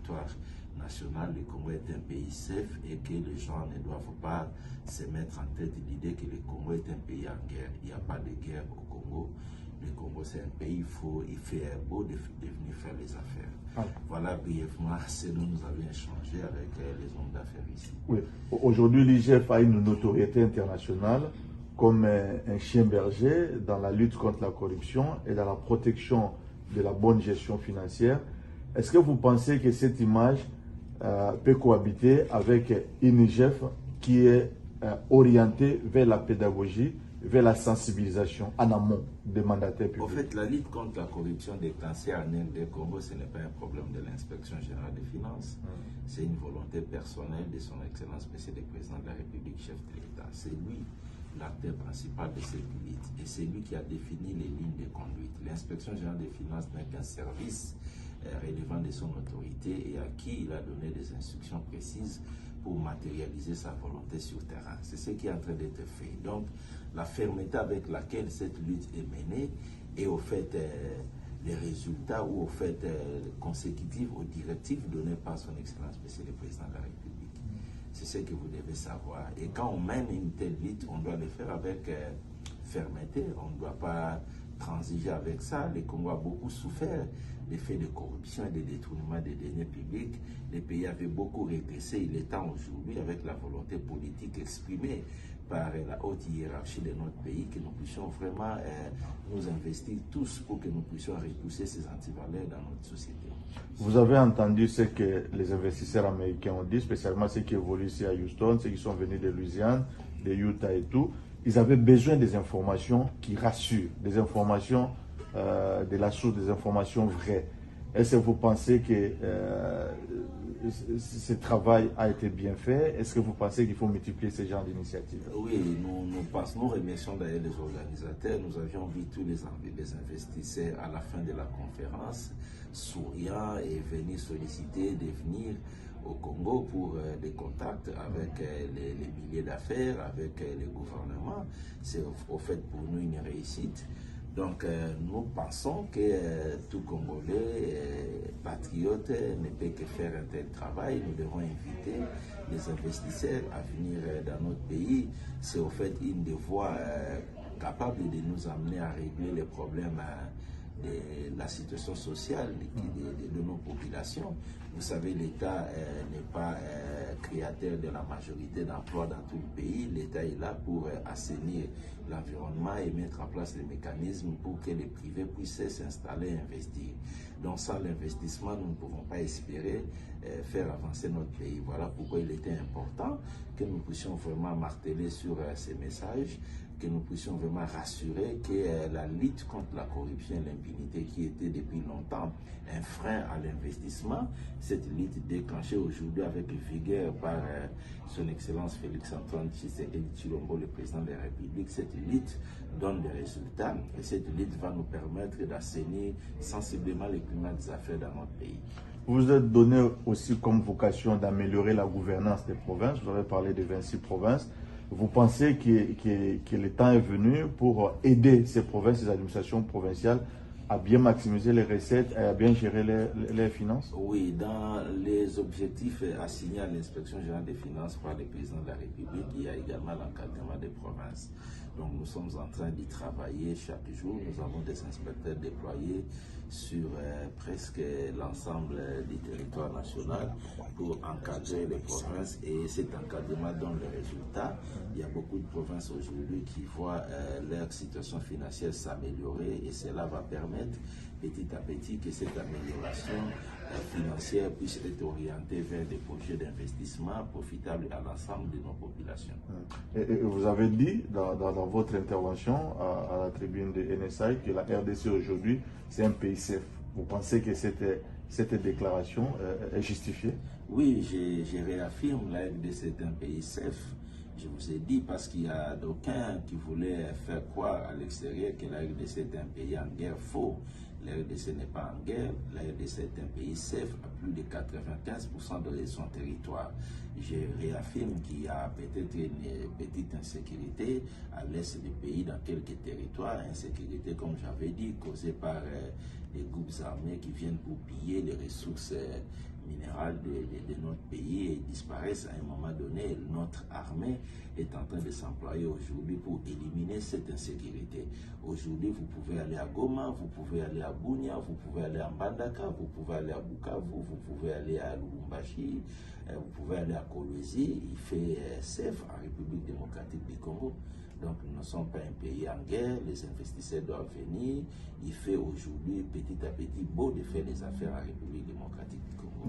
territoire national. Le Congo est un pays safe et que les gens ne doivent pas se mettre en tête l'idée que le Congo est un pays en guerre. Il n'y a pas de guerre au Congo. Le Congo, c'est un pays, il fait beau de venir faire les affaires. Ah. Voilà brièvement ce dont nous avions échangé avec les hommes d'affaires ici. Oui. Aujourd'hui, l'IGF a une notoriété internationale comme un chien berger dans la lutte contre la corruption et dans la protection de la bonne gestion financière. Est-ce que vous pensez que cette image peut cohabiter avec une IGF qui est orientée vers la pédagogie, vers la sensibilisation en amont des mandataires publics? En fait, la lutte contre la corruption déclenchée en Inde Congo, ce n'est pas un problème de l'inspection générale des finances. C'est une volonté personnelle de son Excellence Monsieur le Président de la République, chef de l'État. C'est lui l'acteur principal de cette lutte et c'est lui qui a défini les lignes de conduite. L'inspection générale des finances n'est qu'un service relevant de son autorité et à qui il a donné des instructions précises pour matérialiser sa volonté sur terrain. C'est ce qui est en train d'être fait. Donc, la fermeté avec laquelle cette lutte est menée et au fait les résultats ou au fait consécutifs aux directives données par son Excellence Monsieur le Président de la République. C'est ce que vous devez savoir. Et quand on mène une telle lutte, on doit le faire avec fermeté. On ne doit pas transiger avec ça. Le Congo a beaucoup souffert des faits de corruption et de détournement des deniers publics. Les pays avaient beaucoup régressé. Il est temps aujourd'hui, avec la volonté politique exprimée par la haute hiérarchie de notre pays, que nous puissions vraiment nous investir tous pour que nous puissions repousser ces antivaleurs dans notre société. Vous avez entendu ce que les investisseurs américains ont dit, spécialement ceux qui évoluent ici à Houston, ceux qui sont venus de Louisiane, de Utah et tout. Ils avaient besoin des informations qui rassurent, des informations de la source, des informations vraies. Est-ce que vous pensez que ce travail a été bien fait? Est-ce que vous pensez qu'il faut multiplier ce genre d'initiatives? Oui, nous remercions d'ailleurs les organisateurs. Nous avions vu tous les investisseurs à la fin de la conférence, souriants et venir solliciter de venir au Congo pour des contacts avec les milliers d'affaires, avec les gouvernements. C'est au fait pour nous une réussite. Donc nous pensons que tout Congolais patriote ne peut que faire un tel travail. Nous devons inviter les investisseurs à venir dans notre pays. C'est au fait une des voies capables de nous amener à régler les problèmes de la situation sociale de nos populations. Vous savez, l'État n'est pas créateur de la majorité d'emplois dans tout le pays. L'État est là pour assainir l'environnement et mettre en place les mécanismes pour que les privés puissent s'installer et investir. Donc sans l'investissement, nous ne pouvons pas espérer faire avancer notre pays. Voilà pourquoi il était important que nous puissions vraiment marteler sur ces messages, que nous puissions vraiment rassurer que la lutte contre la corruption et l'impunité qui était depuis longtemps un frein à l'investissement, cette lutte déclenchée aujourd'hui avec vigueur par son Excellence Félix-Antoine Tshisekedi Tshilombo, le président de la République, cette lutte donne des résultats et cette lutte va nous permettre d'assainir sensiblement le climat des affaires dans notre pays. Vous êtes donné aussi comme vocation d'améliorer la gouvernance des provinces. Vous avez parlé de 26 provinces. Vous pensez que le temps est venu pour aider ces provinces, ces administrations provinciales à bien maximiser les recettes et à bien gérer les finances? Oui, dans les objectifs assignés à l'inspection générale des finances par le président de la République, il y a également l'encadrement des provinces. Donc nous sommes en train d'y travailler chaque jour. Nous avons des inspecteurs déployés sur presque l'ensemble du territoire national pour encadrer les provinces et cet encadrement donne les résultats. Il y a beaucoup de provinces aujourd'hui qui voient leur situation financière s'améliorer et cela va permettre petit à petit que cette amélioration financière puisse être orientée vers des projets d'investissement profitables à l'ensemble de nos populations. Et vous avez dit dans votre intervention à la tribune de NSI que la RDC aujourd'hui c'est un pays safe. Vous pensez que cette déclaration est justifiée? Oui, je réaffirme, la RDC est un pays safe. Je vous ai dit parce qu'il y a d'aucuns qui voulaient faire croire à l'extérieur que la RDC est un pays en guerre. Faux. La RDC n'est pas en guerre. La RDC est un pays safe à plus de 95% de son territoire. Je réaffirme qu'il y a peut-être une petite insécurité à l'est du pays dans quelques territoires. Insécurité, comme j'avais dit, causée par des groupes armés qui viennent pour piller les ressources minérales de notre pays et disparaissent à un moment donné. Notre armée est en train de s'employer aujourd'hui pour éliminer cette insécurité. Aujourd'hui, vous pouvez aller à Goma, vous pouvez aller à Bunia, vous pouvez aller à Mbandaka, vous pouvez aller à Bukavu, vous pouvez aller à Lubumbashi, vous pouvez aller à Kolwezi. Il fait safe en République démocratique du Congo. Donc nous ne sommes pas un pays en guerre, les investisseurs doivent venir. Il fait aujourd'hui petit à petit beau de faire les affaires en République démocratique du Congo.